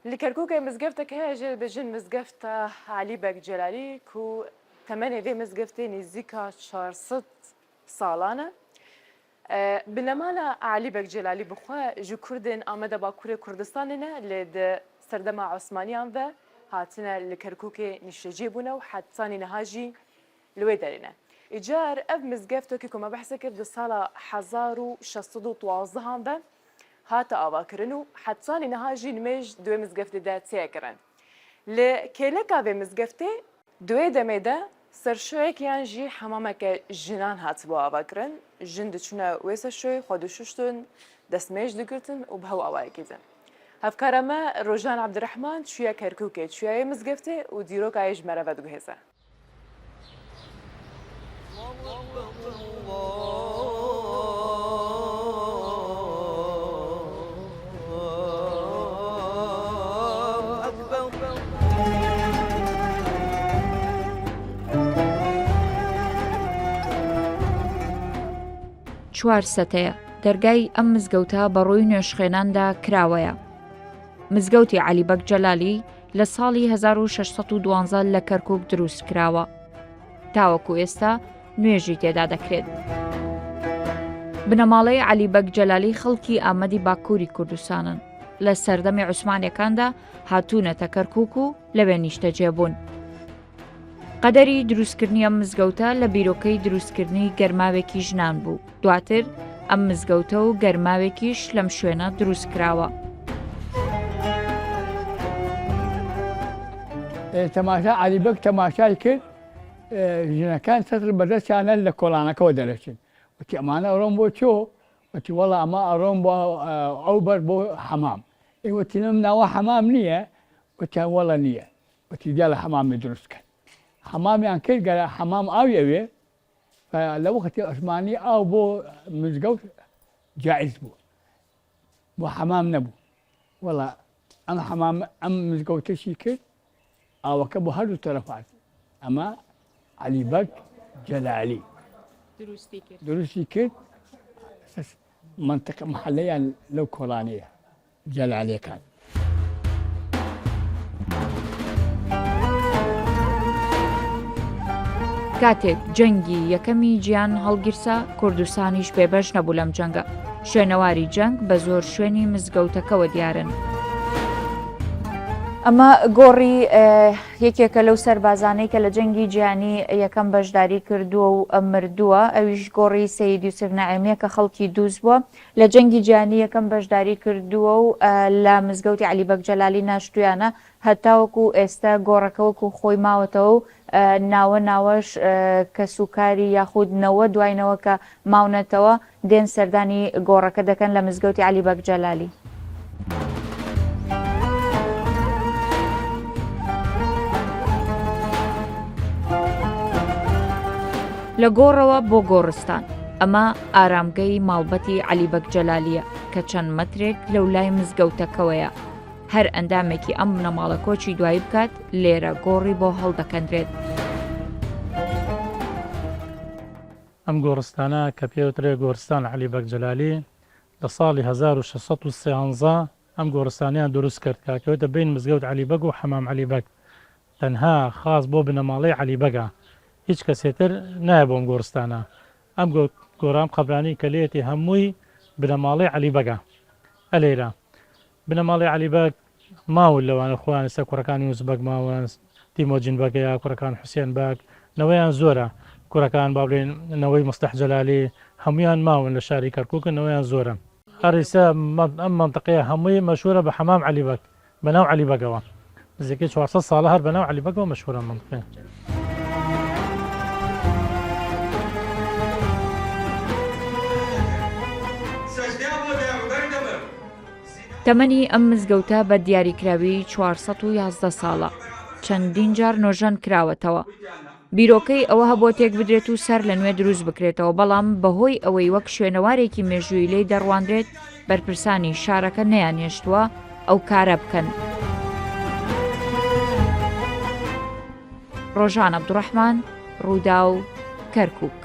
لكركوك مزقفتك هي جل بجن مزقفت علي بك جلالي كو تمني ذي مزقفتي نزيكا 400 سالانه بنمالا علي بك جلالي بخوا جو كردن آمده باکور کردستانه لد سردما عثمانیان و هاتنا لكركوك نشجي بونا وحتاني نهاجي لوي دارينا إيجار أب مزقفتو كي كما بحث كرد سالة 1612 ده هات آوا کرنو حتاني نهاجي نمج دوی مزقفت ده تيه کرن لكيلكا في مزقفتي دوی دمه ده سرشويك يانجي حمامك جنان هات بو آوا کرن جن دچونه ويسا شوي خودشوشتن دسميج دكرتن وبهو آوا كيزن هفكارما روجان عبد الرحمن شوية كركوكي شوية مزقفتي وديروك عايش مرة ودو هزا چوار سەتەیە دەرگای ئەم مزگەوتە بەڕووی نوێژخێناندا کراوەیە. مزگەوتی عەلی بەک جەلالی لە ساڵی 1612 لە کەرکووک دروست کراوە. تاوەکو ئێستا نوێژی تێدا دەکرێت. بنەماڵەی عەلی بەک جەلالی خەڵکی ئامەدی باکووری کوردستانن. لە سەردەمی عوسمانیەکاندا هاتوونەتە کەرکووک و لەوێ نیشتەجێبوون. قەدەری دروستکردنی ئەم مزگەوتە لە بیرۆکەی دروستکردنی گەرماوێکی ژنان بوو. دواتر ئەم مزگەوتە و گەرماوێکیش لەم شوێنە دروست کراوە. تەماشا عەلی بەک تەماشای کرد ژنەکان سەتر بەدەستیانە لە کۆڵانەکەەوە دەرەچن. وتی ئەمانە ئەڕۆم بۆ چۆ؟ وتی وەڵا ئەمە ئەڕۆم بۆ ئەو بەر بۆ حەمام. وتی لەم ناوە حەمام نییە؟ وتیان وەڵا نییە. وتی دیا لە حەمامی دروست کرد. حەمامیان کرد گەرە حەمام ئاوی ئەوێ لە وەختی عوسمانی ئاو بۆ مزگەوت جائز بوو. بۆ حەمام نەبوو. وەڵا ئەم حەمام ئەم مزگەوتەشی کرد ئاوەکە بۆ هەردوو تەرەفات. ئەمە عەلی بەک جەلالی دروستی کرد منطقە محەلەیان لەو کۆڵانەیە جەلالیەکان. کاتێک جەنگی یەکەمی گیان هەڵگیرسا کوردستانیش بێبەش نەبوو لەم جەنگە. شوێنەواری جەنگ بە زۆر شوێنی مزگەوتەکەوە دیارن. ئەمە گۆڕی یەکێکە لەو سەربازانەی کە لە جەنگی جیهانی یەکەم بەشداری کردووە و مردووە. ئەویش گۆڕی سەید یوسف نەعیمیە کە خەڵکی دووس بووە لە جەنگی جیهانی یەکەم بەشداری کردووە و لە مزگەوتی عەلی بەک جەلالی ناشتویانە هەتاوەکو ئێستا گۆڕەکەوەکو خۆی ماوەتەوە و ناوە ناوەش کە سوکاری یاخود نەوە دوایەوە کە ماونەتەوە دێن سەردانی گۆڕەکە دەکەن لە مزگەوتی عەلی بەک جەلالی. لە گۆڕەوە بۆ گۆڕستان ئەمە ئارامگەی ماڵبەتی عەلی بەک جەلالیە کە چەند مەترێک لەو لای مزگەوتەکەوەیە. هەر ئەندامێکی ئەم نەماڵە کۆچی دوایی بکات لێرە گۆڕی بۆ هەڵدەکەندرێت. ئەم گۆڕستانە کە پێوترێ گۆڕستان عەلی بەک جەلالی لە ساڵی 1613 ئەم گۆڕستانیان دروست کرد کاکەوتە بین مزگەوت عەلی بەک و حەمام عەلی بەک. تەنها خاص بۆ بنەماڵەی عەلی بەکە. هیچ کەسێتر نایە بۆم گۆڕستانە. ئەم گۆڕام قەبرانی کە لێتی هەمووی بنەماڵەی عەلی بەکە. ئەلێرە بنەماڵی عەلی بەک ماون لەوانە خۆیان ئێستا کوڕەکانی یوسف بەک ماون، تیمۆجین بەکەیە، کوڕەکان حوسێن بەک، نەوەیان زۆرە. کوڕەکان با بڵێن نەوەی مستەح جەلالی هەمویان ماون لە شاری کەرکووکن، نەوەیان زۆرە. هەر ئێستا ئەم مەنتەقەیە هەمووی مەشهورە بە حەمام عەلی بەک بەناو عەلی بەکەوە. نزیکەی 400 ساڵە هەر بەناو عەلی بەکەوە مەشهورە مەنتەقەیە. تەمەنی ئەم مزگەوتە بە دیاریکراوی 411 ساڵە. چەندین جار نۆژەن کراوەتەوە. بیرۆکەی ئەوە هەبووە تێک بدرێت و سەر لە نوێ دروست بکرێتەوە، بەڵام بەهۆی ئەوەی وەک شوێنەوارێکی مێژووی لێی دەڕواندرێت بەرپرسانی شارەکە نەیانێشتووە ئەو کارە بکەن. ڕۆژان عەبدوڕەحمان، ڕوودا و کەرکووک.